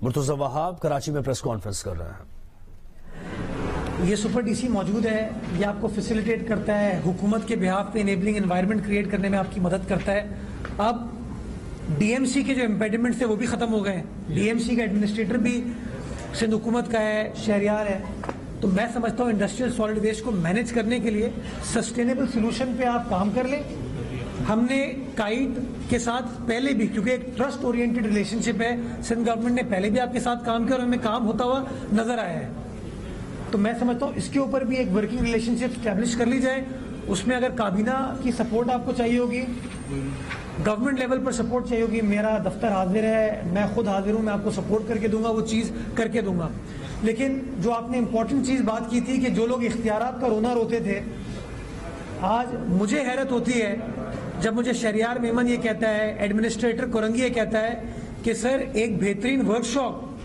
मुर्तजा वहाब कराची में press conference कर रहे हैं। ये सुपर डीसी मौजूद है, ये आपको फैसिलिटेट करता है, हुकूमत के बिहाफ पे इनेबलिंग एनवायरनमेंट क्रिएट करने में आपकी मदद करता है। अब डीएमसी के जो इम्पेडिमेंट्स थे वो भी खत्म हो गए हैं। डीएमसी का एडमिनिस्ट्रेटर भी सिंध हुकूमत का है, शहरियार है। तो मैं समझता हूँ इंडस्ट्रियल सॉलिड वेस्ट को मैनेज करने के लिए सस्टेनेबल सोल्यूशन पे आप काम कर लें। हमने काइट के साथ पहले भी, क्योंकि एक ट्रस्ट ओरिएंटेड रिलेशनशिप है, सिंध गवर्नमेंट ने पहले भी आपके साथ काम किया और हमें काम होता हुआ नजर आया है। तो मैं समझता हूँ इसके ऊपर भी एक वर्किंग रिलेशनशिप स्टैब्लिश कर ली जाए। उसमें अगर काबीना की सपोर्ट आपको चाहिए होगी, गवर्नमेंट लेवल पर सपोर्ट चाहिए होगी, मेरा दफ्तर हाजिर है, मैं खुद हाजिर हूँ, मैं आपको सपोर्ट करके दूंगा, वो चीज़ करके दूंगा। लेकिन जो आपने इंपॉर्टेंट चीज़ बात की थी कि जो लोग इख्तियारात का रोना रोते थे, आज मुझे हैरत होती है जब मुझे शहरियार मेमन ये कहता है, एडमिनिस्ट्रेटर कोरंगी ये कहता है कि सर एक बेहतरीन वर्कशॉप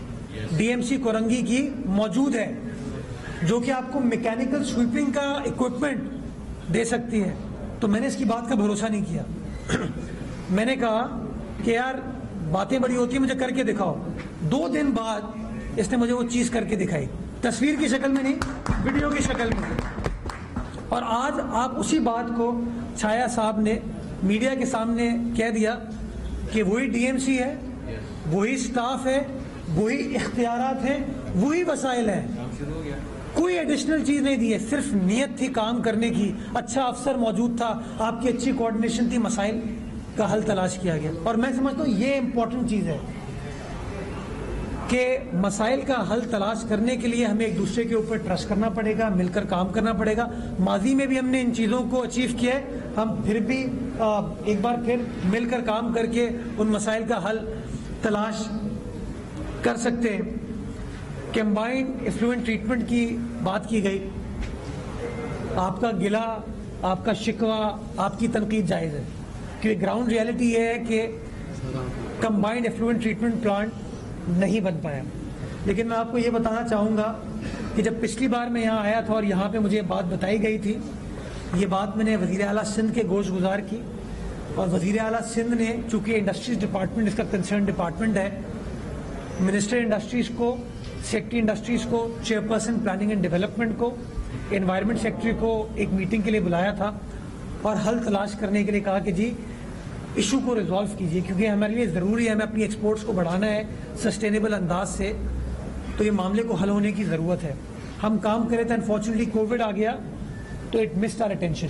डीएमसी कोरंगी की मौजूद है जो कि आपको मैकेनिकल स्वीपिंग का इक्विपमेंट दे सकती है। तो मैंने इसकी बात का भरोसा नहीं किया। मैंने कहा कि यार बातें बड़ी होती है, मुझे करके दिखाओ। 2 दिन बाद इसने मुझे वो चीज़ करके दिखाई, तस्वीर की शक्ल में नहीं, वीडियो की शक्ल में। और आज आप उसी बात को छाया साहब ने मीडिया के सामने कह दिया कि वही डीएमसी है, वही स्टाफ है, वही इख्तियारात हैं, वही वसाइल है, कोई एडिशनल चीज नहीं दी है, सिर्फ नीयत थी काम करने की, अच्छा अफसर मौजूद था, आपकी अच्छी कोऑर्डिनेशन थी, मसाइल का हल तलाश किया गया। और मैं समझता हूँ ये इंपॉर्टेंट चीज है कि मसाइल का हल तलाश करने के लिए हमें एक दूसरे के ऊपर ट्रस्ट करना पड़ेगा, मिलकर काम करना पड़ेगा। माजी में भी हमने इन चीज़ों को अचीव किया है, हम फिर भी एक बार फिर मिलकर काम करके उन मसाइल का हल तलाश कर सकते हैं। कंबाइंड एफ्लुएंट ट्रीटमेंट की बात की गई, आपका गिला, आपका शिकवा, आपकी तनकीद जायज़ है, क्योंकि ग्राउंड रियलिटी ये है कि कंबाइंड एफ्लुएंट ट्रीटमेंट प्लांट नहीं बन पाया। लेकिन मैं आपको ये बताना चाहूँगा कि जब पिछली बार मैं यहाँ आया था और यहाँ पे मुझे बात बताई गई थी, ये बात मैंने वज़ीर आला सिंध के गोश गुजार की, और वज़ीर आला सिंध ने, चूँकि इंडस्ट्रीज डिपार्टमेंट इसका कंसर्न डिपार्टमेंट है, मिनिस्टर इंडस्ट्रीज़ को, सेक्रेटरी इंडस्ट्रीज़ को, चेयरपर्सन प्लानिंग एंड डेवलपमेंट को, एनवायरनमेंट सेक्रेटरी को एक मीटिंग के लिए बुलाया था और हल तलाश करने के लिए कहा कि जी इशू को रिजॉल्व कीजिए, क्योंकि हमारे लिए ज़रूरी है, हमें अपनी एक्सपोर्ट्स को बढ़ाना है सस्टेनेबल अंदाज से, तो ये मामले को हल होने की ज़रूरत है। हम काम करे थे, अनफॉर्चुनेटली कोविड आ गया तो it missed our attention.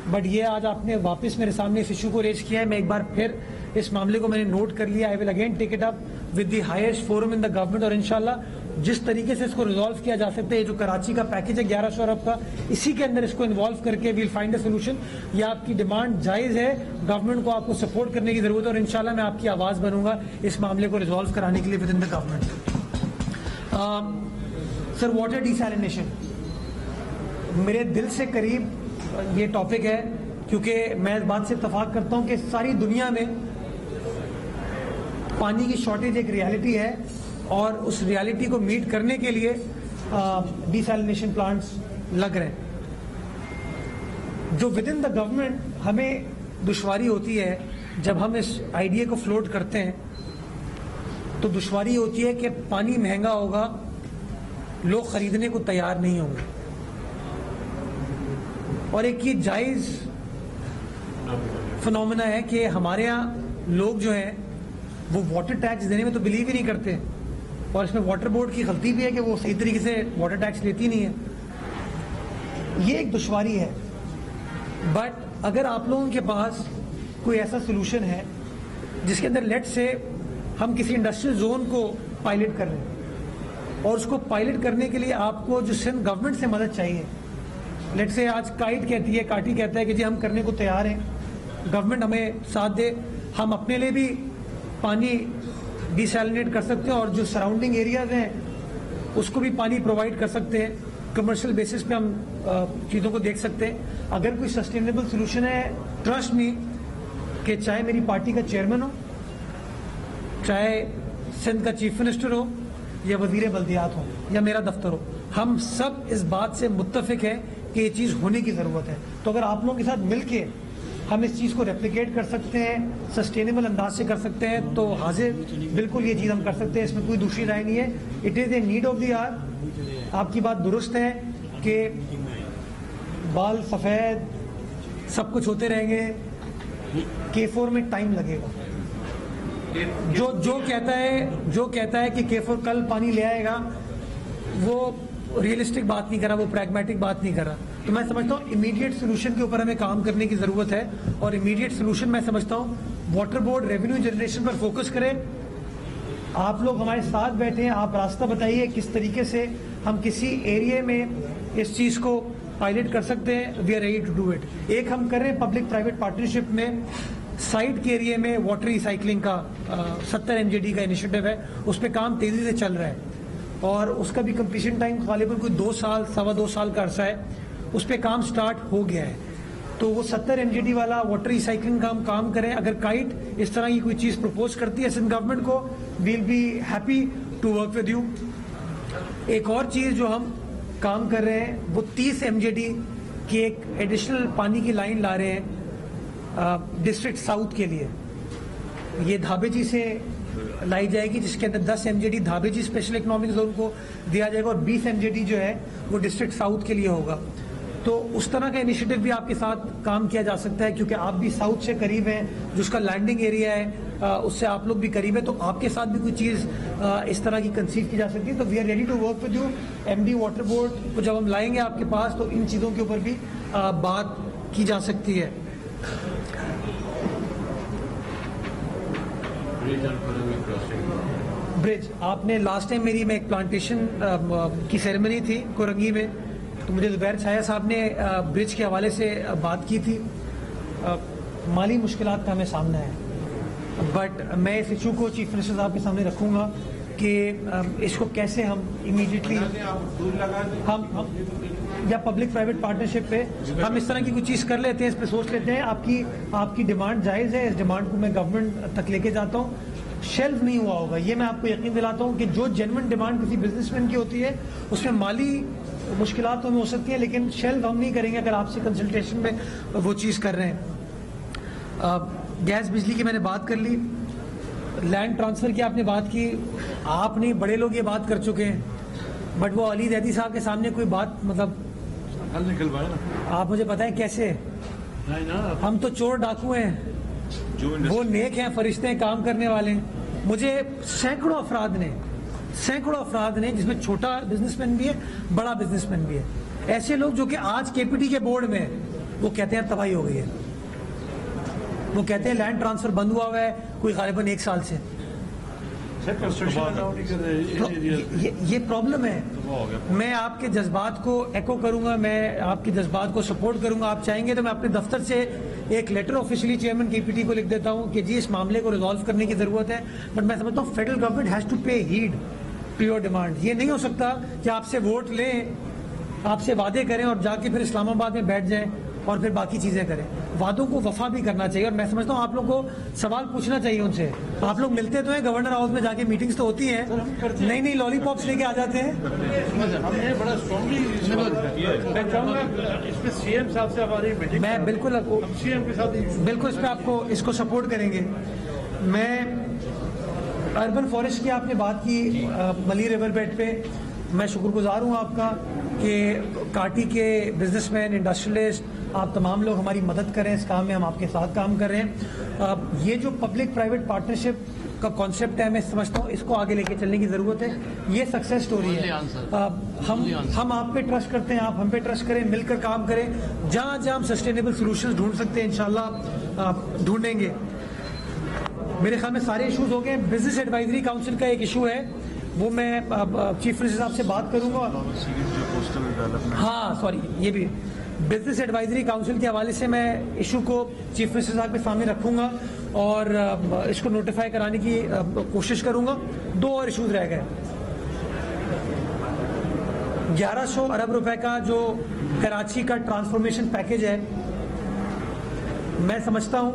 But ये आज आपने वापस मेरे सामने इस इशू को रेज किया है, मैं एक बार फिर इस मामले को मैंने नोट कर लिया। I will again take it up with the highest forum in the government, और इंशाल्लाह जिस तरीके से इसको रिजॉल्व किया जा सकता है, जो कराची का पैकेज है 1100 अरब का, इसी के अंदर इसको इन्वॉल्व करके वील फाइंड अ सोल्यूशन। ये आपकी डिमांड जायज़ है, गवर्नमेंट को आपको सपोर्ट करने की जरूरत है, और इंशाल्लाह मैं आपकी आवाज़ बनूंगा इस मामले को रिजॉल्व कराने के लिए with in the government. Sir, water desalination मेरे दिल से करीब ये टॉपिक है, क्योंकि मैं इस बात से इत्तफाक करता हूँ कि सारी दुनिया में पानी की शॉर्टेज एक रियलिटी है, और उस रियलिटी को मीट करने के लिए डिसैलिनेशन प्लांट्स लग रहे हैं। जो विद इन द गवर्नमेंट हमें दुश्वारी होती है जब हम इस आइडिया को फ्लोट करते हैं, तो दुश्वारी होती है कि पानी महंगा होगा, लोग खरीदने को तैयार नहीं होंगे, और एक ये जायज़ फिनोमेना है कि हमारे यहाँ लोग जो हैं वो वाटर टैक्स देने में तो बिलीव ही नहीं करते, और इसमें वाटर बोर्ड की गलती भी है कि वो सही तरीके से वाटर टैक्स लेती नहीं है। ये एक दुश्वारी है। बट अगर आप लोगों के पास कोई ऐसा सोल्यूशन है जिसके अंदर लेट से हम किसी इंडस्ट्रियल जोन को पायलट कर रहे हैं, और उसको पायलट करने के लिए आपको जो सिंध गवर्नमेंट से मदद चाहिए, लेट से आज काइट कहती है, काटी कहता है कि जी हम करने को तैयार हैं, गवर्नमेंट हमें साथ दे, हम अपने लिए भी पानी डिसैलिनेट कर सकते हैं और जो सराउंडिंग एरियाज हैं उसको भी पानी प्रोवाइड कर सकते हैं। कमर्शियल बेसिस पे हम चीज़ों को देख सकते हैं। अगर कोई सस्टेनेबल सोल्यूशन है, ट्रस्ट मी कि चाहे मेरी पार्टी का चेयरमैन हो, चाहे सिंध का चीफ मिनिस्टर हो, या वजीर बल्दियात हो, या मेरा दफ्तर हो, हम सब इस बात से मुत्तफिक है कि ये चीज़ होने की ज़रूरत है। तो अगर आप लोगों के साथ मिल के हम इस चीज़ को रेप्लिकेट कर सकते हैं, सस्टेनेबल अंदाज से कर सकते हैं, तो हाजिर बिल्कुल ये चीज़ हम कर सकते हैं, इसमें कोई दूसरी राय नहीं है। It is a need of the hour. आपकी बात दुरुस्त है कि बाल सफ़ेद सब कुछ होते रहेंगे, K4 में टाइम लगेगा। जो कहता है कि K4 कल पानी ले आएगा, वो रियलिस्टिक बात नहीं कर रहा, वो प्रैग्मेटिक बात नहीं कर रहा। तो मैं समझता हूँ इमीडिएट सोल्यूशन के ऊपर हमें काम करने की ज़रूरत है, और इमीडिएट सोल्यूशन मैं समझता हूँ वाटर बोर्ड रेवेन्यू जनरेशन पर फोकस करे। आप लोग हमारे साथ बैठे हैं, आप रास्ता बताइए किस तरीके से हम किसी एरिया में इस चीज़ को पायलट कर सकते हैं। We are ready to do it. एक हम कर रहे हैं पब्लिक प्राइवेट पार्टनरशिप में, साइड के एरिया में वाटर रिसाइकलिंग का 70 MJD का इनिशिएटिव है, उस पर काम तेज़ी से चल रहा है, और उसका भी कंप्लीशन टाइम गालिबन कोई 2 साल, 2.25 साल का अरसा है। उस पर काम स्टार्ट हो गया है, तो वो 70 MJD वाला वाटर रिसाइकलिंग का हम काम करें। अगर काइट इस तरह की कोई चीज़ प्रपोज करती है सिंध गवर्नमेंट को, we'll be happy to work with you. एक और चीज़ जो हम काम कर रहे हैं वो 30 MJD की एक एडिशनल पानी की लाइन ला रहे हैं डिस्ट्रिक्ट साउथ के लिए। ये धाबेजी से लाई जाएगी, जिसके अंदर 10 MJD धाबेजी स्पेशल इकोनॉमिक जोन को दिया जाएगा, और 20 MJD जो है वो डिस्ट्रिक्ट साउथ के लिए होगा। तो उस तरह का इनिशिएटिव भी आपके साथ काम किया जा सकता है, क्योंकि आप भी साउथ से करीब हैं, जो उसका लैंडिंग एरिया है उससे आप लोग भी करीब है, तो आपके साथ भी कोई चीज़ इस तरह की कंसीव की जा सकती है। तो we are ready to work with you. MD water board को जब हम लाएंगे आपके पास, तो इन चीज़ों के ऊपर भी बात की जा सकती है। ब्रिज, आपने लास्ट टाइम मेरी में एक प्लांटेशन की सेरेमनी थी कोरंगी में, तो मुझे ज़ुबैर छाया साहब ने ब्रिज के हवाले से बात की थी। माली मुश्किलात का हमें सामना है, बट मैं इस इशू को चीफ मिनिस्टर साहब के सामने रखूँगा कि इसको कैसे हम इमीडिएटली हम या पब्लिक प्राइवेट पार्टनरशिप पे हम इस तरह की कोई चीज़ कर लेते हैं, इस पर सोच लेते हैं। आपकी डिमांड जायज़ है, इस डिमांड को मैं गवर्नमेंट तक लेके जाता हूँ। शेल्फ नहीं हुआ होगा, ये मैं आपको यकीन दिलाता हूँ कि जो जेन्युइन डिमांड किसी बिजनेसमैन की होती है उसमें माली मुश्किलात तो हमें हो सकती है, लेकिन शेल्फ हम नहीं करेंगे अगर आपसे कंसल्टेशन में वो चीज़ कर रहे हैं। गैस बिजली की मैंने बात कर ली, लैंड ट्रांसफ़र की आपने बात की, आप नहीं बड़े लोग ये बात कर चुके हैं, बट वो अली ज़ैदी साहब के सामने कोई बात मतलब हल निकल पाए ना। आप मुझे पता है कैसे, नहीं ना, हम तो चोर डाकू हैं, वो नेक हैं, फरिश्ते हैं, काम करने वाले हैं। मुझे सैकड़ों अफराद ने जिसमें छोटा बिजनेसमैन भी है, बड़ा बिजनेसमैन भी है, ऐसे लोग जो कि आज KPT के बोर्ड में, वो कहते हैं तबाही हो गई है, वो कहते हैं लैंड ट्रांसफर बंद हुआ है कोई गालिबन 1 साल से। ये प्रॉब्लम है। मैं आपके जज्बात को एको करूंगा, मैं आपके जज्बात को सपोर्ट करूंगा। आप चाहेंगे तो मैं अपने दफ्तर से एक लेटर ऑफिशियली चेयरमैन KPT को लिख देता हूं कि जी इस मामले को रिजॉल्व करने की जरूरत है, बट मैं समझता हूं फेडरल गवर्नमेंट हैज टू पे हीड टू योर डिमांड। ये नहीं हो सकता कि आपसे वोट लें, आपसे वादे करें और जाके फिर इस्लामाबाद में बैठ जाएं और फिर बाकी चीजें करें। वादों को वफा भी करना चाहिए, और मैं समझता हूँ आप लोगों को सवाल पूछना चाहिए उनसे। आप लोग मिलते तो हैं, गवर्नर हाउस में जाके मीटिंग्स तो होती हैं, नहीं लॉलीपॉप्स लेके आ जाते हैं। हमने बड़ा स्ट्रांगली मैं चाहूँगा इसमें CM साहब से हमारी मीटिंग, मैं बिल्कुल CM के साथ बिल्कुल इस पर आपको इसको सपोर्ट करेंगे। मैं अर्बन फॉरेस्ट की आपने बात की, मली रिवर बेड पे मैं शुक्रगुजार हूँ आपका कि काटी के बिजनेसमैन, इंडस्ट्रियलिस्ट, आप तमाम लोग हमारी मदद करें इस काम में, हम आपके साथ काम कर रहे हैं। ये जो पब्लिक प्राइवेट पार्टनरशिप का कॉन्सेप्ट है, मैं समझता हूँ इसको आगे लेके चलने की ज़रूरत है। ये सक्सेस स्टोरी है। हम आप पे ट्रस्ट करते हैं, आप हम पे ट्रस्ट करें, मिलकर काम करें। जहाँ जहाँ हम सस्टेनेबल सोल्यूशन ढूंढ सकते हैं इंशाल्लाह ढूंढेंगे। मेरे ख्याल में सारे इशूज़ हो गए। बिजनेस एडवाइजरी काउंसिल का एक इशू है, वो मैं चीफ मिनिस्टर साहब से बात करूंगा। हाँ सॉरी, ये भी बिजनेस एडवाइजरी काउंसिल के हवाले से मैं इशू को चीफ मिनिस्टर साहब के सामने रखूंगा और इसको नोटिफाई कराने की कोशिश करूंगा। 2 और इशूज रह गए। 1100 अरब रुपए का जो कराची का ट्रांसफॉर्मेशन पैकेज है, मैं समझता हूं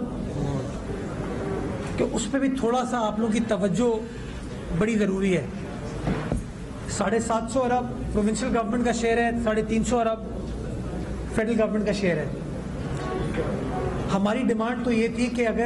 कि उस पर भी थोड़ा सा आप लोगों की तवज्जो बड़ी ज़रूरी है। 750 अरब प्रोविंशियल गवर्नमेंट का शेयर है, 350 अरब फेडरल गवर्नमेंट का शेयर है। हमारी डिमांड तो ये थी कि अगर